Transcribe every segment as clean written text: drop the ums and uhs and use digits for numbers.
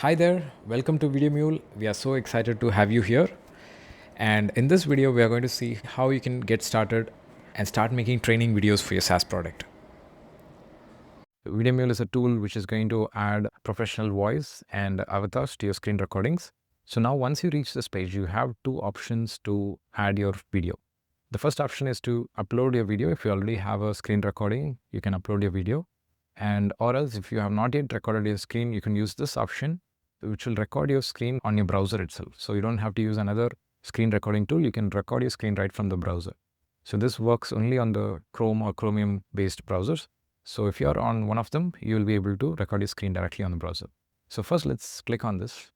Hi there, welcome to VideoMule. We are so excited to have you here. And in this video, we are going to see how you can get started and start making training videos for your SaaS product. VideoMule is a tool which is going to add professional voice and avatars to your screen recordings. So now once you reach this page, you have two options to add your video. The first option is to upload your video. If you already have a screen recording, you can upload your video. And or else if you have not yet recorded your screen, you can use this option, which will record your screen on your browser itself. So you don't have to use another screen recording tool. You can record your screen right from the browser. So this works only on the Chrome or Chromium based browsers. So if you're on one of them, you will be able to record your screen directly on the browser. So first let's click on this.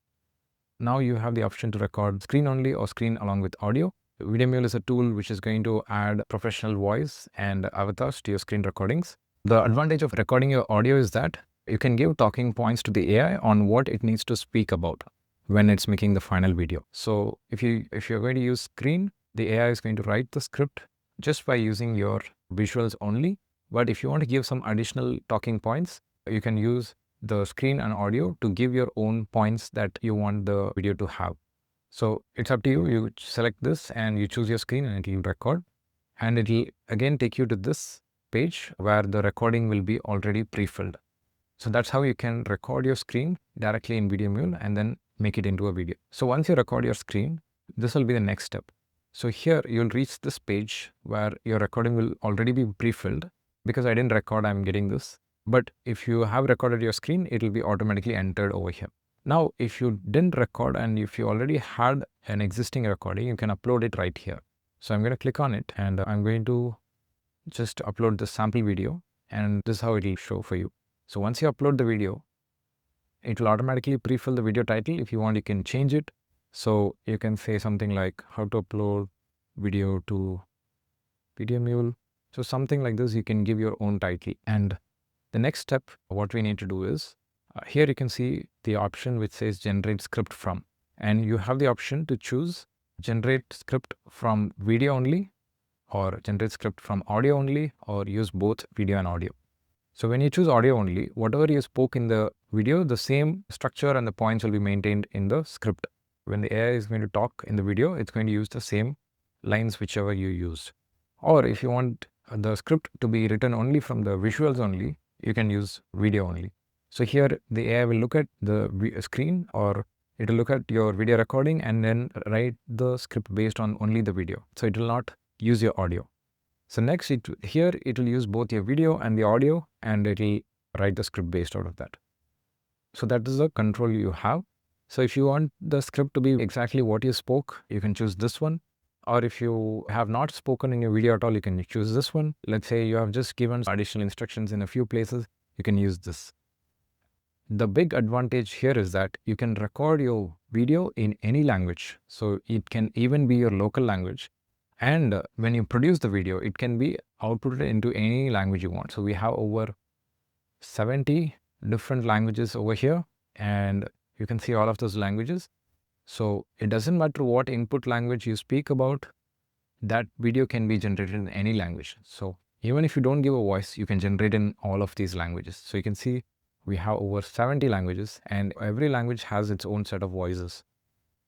Now you have the option to record screen only or screen along with audio. VideoMule is a tool which is going to add professional voice and avatars to your screen recordings. The advantage of recording your audio is that you can give talking points to the AI on what it needs to speak about when it's making the final video. So if you're going to use screen, the AI is going to write the script just by using your visuals only. But if you want to give some additional talking points, you can use the screen and audio to give your own points that you want the video to have. So it's up to you. You select this and you choose your screen and it will record. And it will again take you to this page where the recording will be already pre-filled. So that's how you can record your screen directly in VideoMule and then make it into a video. So once you record your screen, this will be the next step. So here you'll reach this page where your recording will already be pre-filled. Because I didn't record, I'm getting this. But if you have recorded your screen, it will be automatically entered over here. Now, if you didn't record and if you already had an existing recording, you can upload it right here. So I'm going to click on it and I'm going to just upload the sample video and this is how it will show for you. So once you upload the video, it will automatically pre-fill the video title. If you want, you can change it. So you can say something like how to upload video to VideoMule. So something like this, you can give your own title. And the next step, what we need to do is, here you can see the option which says generate script from. And you have the option to choose generate script from video only or generate script from audio only or use both video and audio. So when you choose audio only, whatever you spoke in the video, the same structure and the points will be maintained in the script. When the AI is going to talk in the video, it's going to use the same lines whichever you used. Or if you want the script to be written only from the visuals only, you can use video only. So here the AI will look at the screen or it will look at your video recording and then write the script based on only the video. So it will not use your audio. So next, here it will use both your video and the audio and it will write the script based out of that. So that is the control you have. So if you want the script to be exactly what you spoke, you can choose this one. Or if you have not spoken in your video at all, you can choose this one. Let's say you have just given additional instructions in a few places, you can use this. The big advantage here is that you can record your video in any language. So it can even be your local language. And when you produce the video, it can be outputted into any language you want. So we have over 70 different languages over here, and you can see all of those languages. So it doesn't matter what input language you speak about, that video can be generated in any language. So even if you don't give a voice, you can generate in all of these languages. So you can see we have over 70 languages and every language has its own set of voices.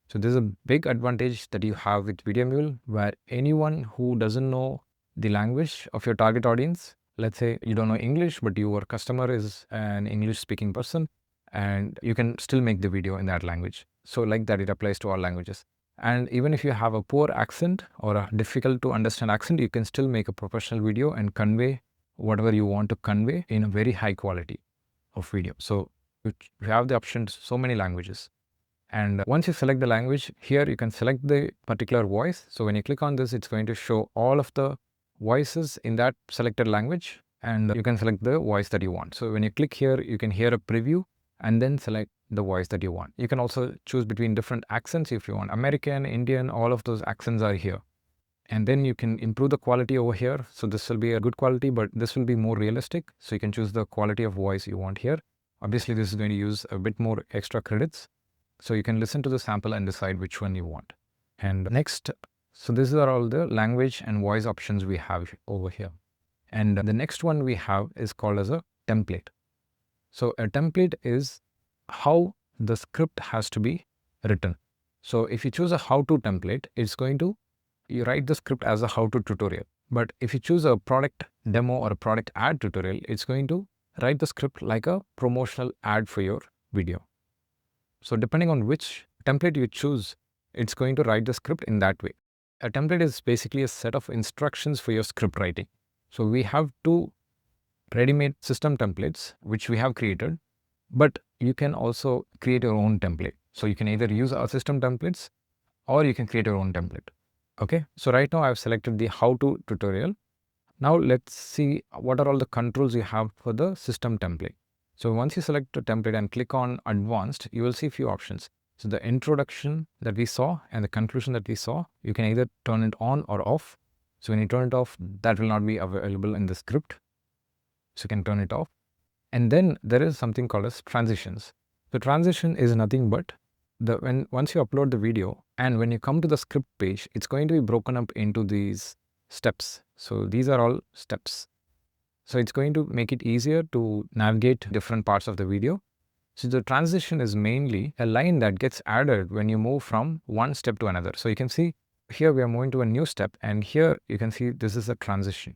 So there's a big advantage that you have with VideoMule where anyone who doesn't know the language of your target audience, let's say you don't know English, but your customer is an English speaking person and you can still make the video in that language. So like that, it applies to all languages. And even if you have a poor accent or a difficult to understand accent, you can still make a professional video and convey whatever you want to convey in a very high quality of video. So you have the options, so many languages. And once you select the language, here you can select the particular voice. So when you click on this, it's going to show all of the voices in that selected language and you can select the voice that you want. So when you click here, you can hear a preview and then select the voice that you want. You can also choose between different accents if you want. American, Indian, all of those accents are here. And then you can improve the quality over here. So this will be a good quality, but this will be more realistic. So you can choose the quality of voice you want here. Obviously, this is going to use a bit more extra credits. So you can listen to the sample and decide which one you want. And next, so these are all the language and voice options we have over here. And the next one we have is called as a template. So a template is how the script has to be written. So if you choose a how-to template, it's going to, you write the script as a how-to tutorial. But if you choose a product demo or a product ad tutorial, it's going to write the script like a promotional ad for your video. So depending on which template you choose, it's going to write the script in that way. A template is basically a set of instructions for your script writing. So we have two ready-made system templates which we have created, but you can also create your own template. So you can either use our system templates or you can create your own template. Okay, so right now I've selected the how-to tutorial. Now let's see what are all the controls you have for the system template. So once you select the template and click on advanced, you will see a few options. So the introduction that we saw and the conclusion that we saw, you can either turn it on or off. So when you turn it off, that will not be available in the script. So you can turn it off. And then there is something called as transitions. The transition is nothing but once you upload the video and when you come to the script page, it's going to be broken up into these steps. So these are all steps. So it's going to make it easier to navigate different parts of the video. So the transition is mainly a line that gets added when you move from one step to another. So you can see here we are moving to a new step, and here you can see this is a transition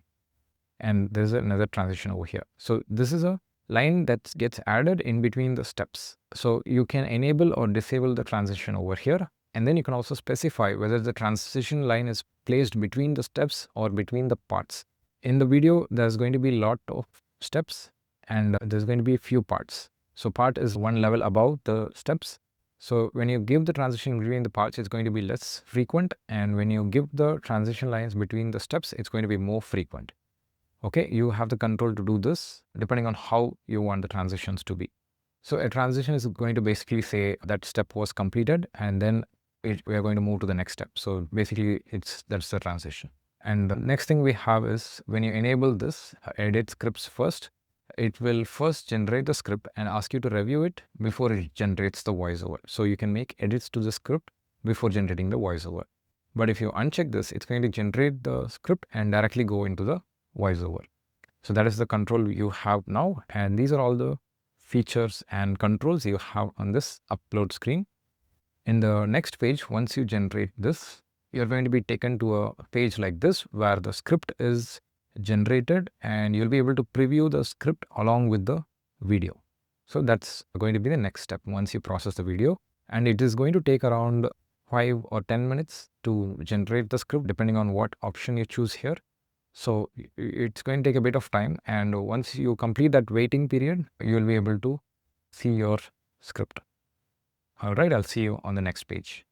and there's another transition over here. So this is a line that gets added in between the steps. So you can enable or disable the transition over here. And then you can also specify whether the transition line is placed between the steps or between the parts. In the video, there's going to be a lot of steps and there's going to be a few parts. So part is one level above the steps. So when you give the transition between the parts, it's going to be less frequent. And when you give the transition lines between the steps, it's going to be more frequent. Okay, you have the control to do this depending on how you want the transitions to be. So a transition is going to basically say that step was completed and then we are going to move to the next step. So basically that's the transition. And the next thing we have is when you enable this edit scripts first, it will first generate the script and ask you to review it before it generates the voiceover. So you can make edits to the script before generating the voiceover. But if you uncheck this, it's going to generate the script and directly go into the voiceover. So that is the control you have now, and these are all the features and controls you have on this upload screen. In the next page, once you generate this, you're going to be taken to a page like this where the script is generated and you'll be able to preview the script along with the video. So that's going to be the next step once you process the video, and it is going to take around 5 or 10 minutes to generate the script depending on what option you choose here. So it's going to take a bit of time, and once you complete that waiting period, you will be able to see your script. All right, I'll see you on the next page.